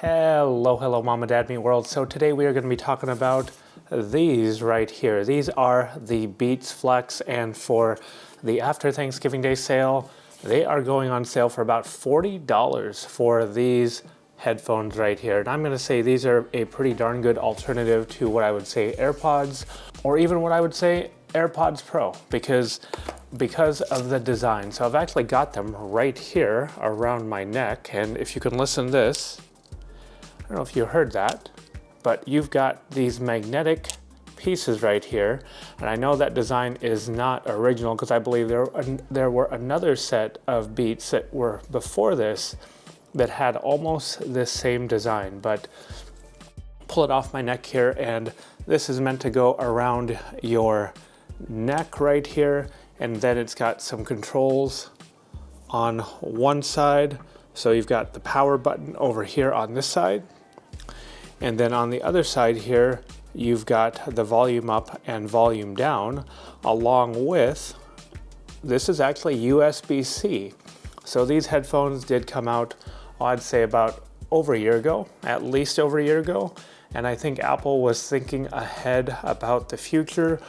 Hello, Mom and Dad Meet World. So today we are going to be talking about these right here. These are the Beats Flex, and for the after Thanksgiving Day sale, they are going on sale for about $40 for these headphones right here. And I'm going to say these are a pretty darn good alternative to what I would say AirPods, or even what I would say AirPods Pro, because of the design. So I've actually got them right here around my neck, and if you can listen to this, I don't know if you heard that, but you've got these magnetic pieces right here. And I know that design is not original because I believe there were another set of Beats that were before this that had almost this same design. But pull it off my neck here, and this is meant to go around your neck right here, and then it's got some controls on one side. So you've got the power button over here on this side, and then on the other side here you've got the volume up and volume down, along with, this is actually USB-C. So these headphones did come out, I'd say about over a year ago, at least over a year ago, and I think Apple was thinking ahead about the future,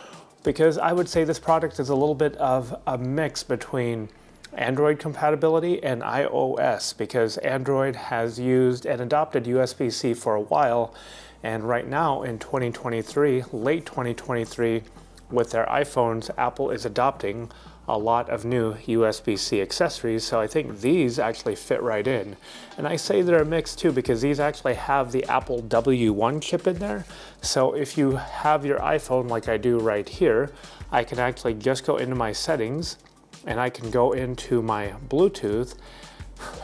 because I would say this product is a little bit of a mix between Android compatibility and iOS, because Android has used and adopted USB-C for a while, and right now in 2023, late 2023, with their iPhones, Apple is adopting a lot of new USB-C accessories, so I think these actually fit right in. And I say they're a mix too because these actually have the Apple W1 chip in there, so if you have your iPhone like I do right here, I can actually just go into my settings and I can go into my Bluetooth,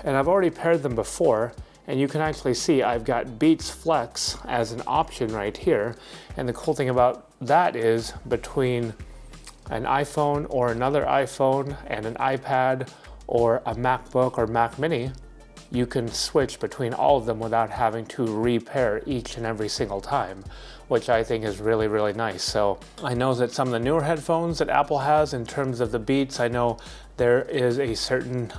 and I've already paired them before, and you can actually see I've got Beats Flex as an option right here. And the cool thing about that is between an iPhone or another iPhone and an iPad or a MacBook or Mac Mini, you can switch between all of them without having to repair each and every single time, which I think is really, really nice. So I know that some of the newer headphones that Apple has in terms of the Beats, I know there is a certain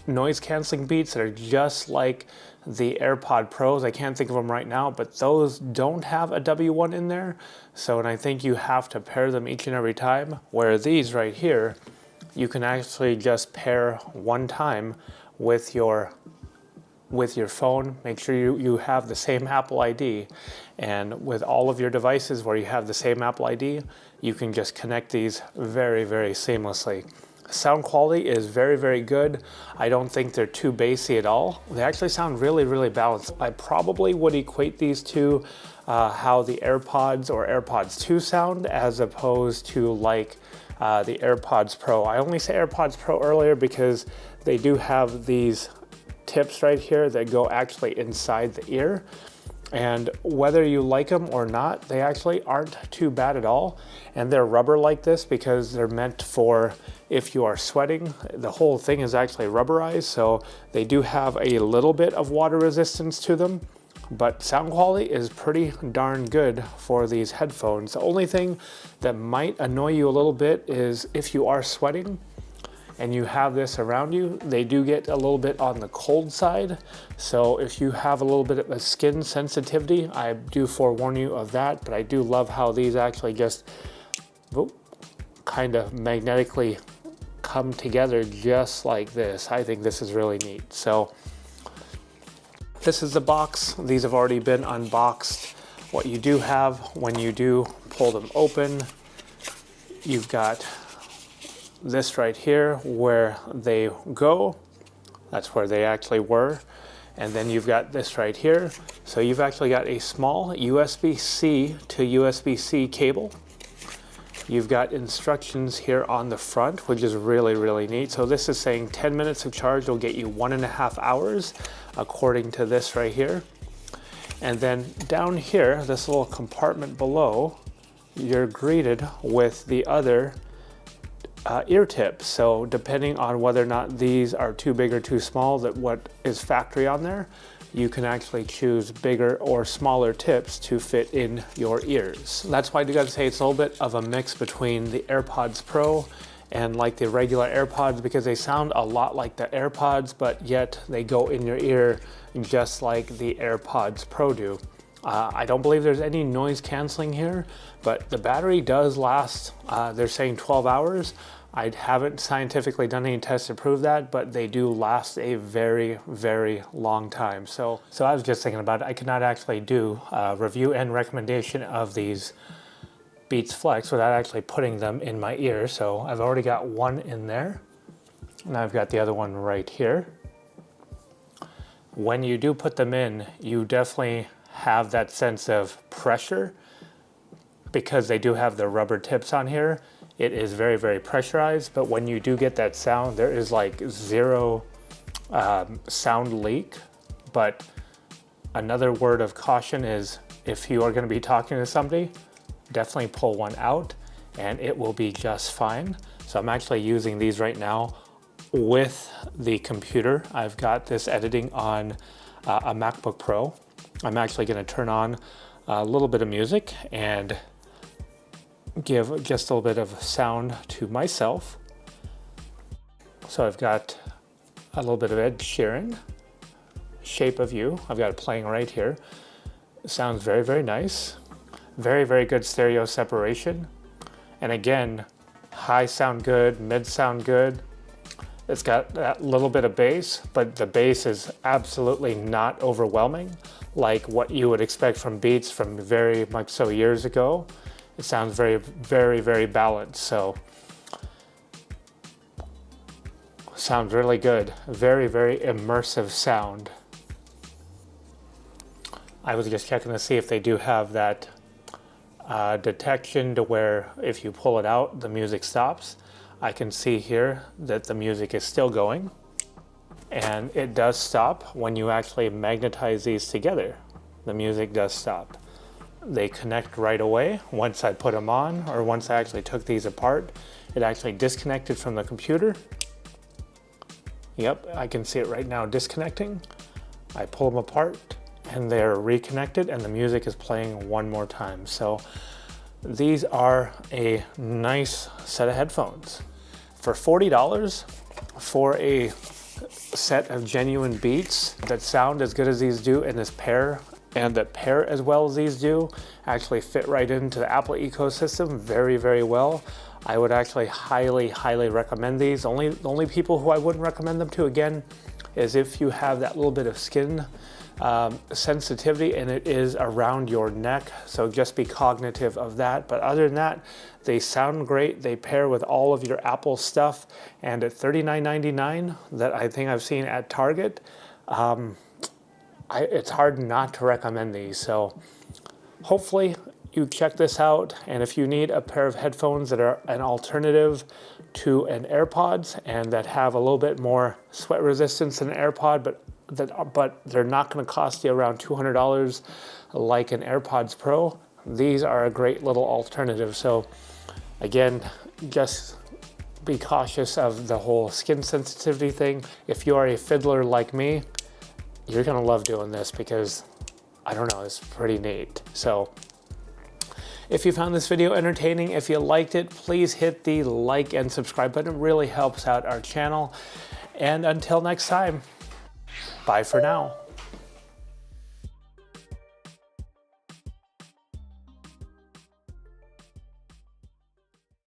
noise canceling Beats that are just like the AirPod Pros. I can't think of them right now, but those don't have a W1 in there. So, and I think you have to pair them each and every time, where these right here, you can actually just pair one time with your phone. Make sure you have the same Apple ID, and with all of your devices where you have the same Apple ID, you can just connect these very, very seamlessly. Sound quality is very, very good. I don't think they're too bassy at all. They actually sound really, really balanced. I probably would equate these to how the AirPods or AirPods 2 sound, as opposed to like the AirPods Pro. I only say AirPods Pro earlier because they do have these tips right here that go actually inside the ear, and whether you like them or not, they actually aren't too bad at all. And they're rubber like this because they're meant for if you are sweating. The whole thing is actually rubberized, so they do have a little bit of water resistance to them, but sound quality is pretty darn good for these headphones. The only thing that might annoy you a little bit is if you are sweating and you have this around you, they do get a little bit on the cold side. So if you have a little bit of a skin sensitivity, I do forewarn you of that. But I do love how these actually just kind of magnetically come together just like this. I think this is really neat. So this is the box. These have already been unboxed. What you do have when you do pull them open, you've got this right here where they go. That's where they actually were. And then you've got this right here. So you've actually got a small USB-C to USB-C cable. You've got instructions here on the front, which is really, really neat. So this is saying 10 minutes of charge will get you 1.5 hours, according to this right here. And then down here, this little compartment below, you're greeted with the other ear tips. So depending on whether or not these are too big or too small, that what is factory on there, you can actually choose bigger or smaller tips to fit in your ears. That's why I do gotta say it's a little bit of a mix between the AirPods Pro and like the regular AirPods, because they sound a lot like the AirPods, but yet they go in your ear just like the AirPods Pro do. I don't believe there's any noise canceling here, but the battery does last, they're saying 12 hours. I haven't scientifically done any tests to prove that, but they do last a very, very long time. So I was just thinking about it. I could not actually do a review and recommendation of these Beats Flex without actually putting them in my ear. So I've already got one in there, and I've got the other one right here. When you do put them in, you definitely have that sense of pressure because they do have the rubber tips on here. It is very, very pressurized, but when you do get that sound, there is like zero sound leak. But another word of caution is if you are going to be talking to somebody, definitely pull one out and it will be just fine. So I'm actually using these right now with the computer. I've got this editing on a MacBook Pro. I'm actually going to turn on a little bit of music and give just a little bit of sound to myself. So I've got a little bit of Ed Sheeran, Shape of You. I've got it playing right here. It sounds very, very nice. Very, very good stereo separation. And again, high sound good, mid sound good. It's got that little bit of bass, but the bass is absolutely not overwhelming like what you would expect from Beats from very much so years ago. It sounds very, very, very balanced. So sounds really good. Very, very immersive sound. I was just checking to see if they do have that detection to where if you pull it out, the music stops. I can see here that the music is still going, and it does stop when you actually magnetize these together. The music does stop. They connect right away once I put them on, or once I actually took these apart. It actually disconnected from the computer. Yep, I can see it right now disconnecting. I pull them apart and they're reconnected and the music is playing one more time. So these are a nice set of headphones. For $40 for a set of genuine Beats that sound as good as these do in this pair, and that pair as well as these do, actually fit right into the Apple ecosystem very, very well. I would actually highly, highly recommend these. The only people who I wouldn't recommend them to, again, is if you have that little bit of skin sensitivity and it is around your neck. So just be cognitive of that. But other than that, they sound great. They pair with all of your Apple stuff. And at $39.99 that I think I've seen at Target, it's hard not to recommend these. So hopefully you check this out. And if you need a pair of headphones that are an alternative to an AirPods and that have a little bit more sweat resistance than an AirPod, but they're not going to cost you around $200 like an AirPods Pro, these are a great little alternative. So again, just be cautious of the whole skin sensitivity thing. If you are a fiddler like me, you're going to love doing this because, I don't know, it's pretty neat. So if you found this video entertaining, if you liked it, please hit the like and subscribe button. It really helps out our channel. And until next time, bye for now.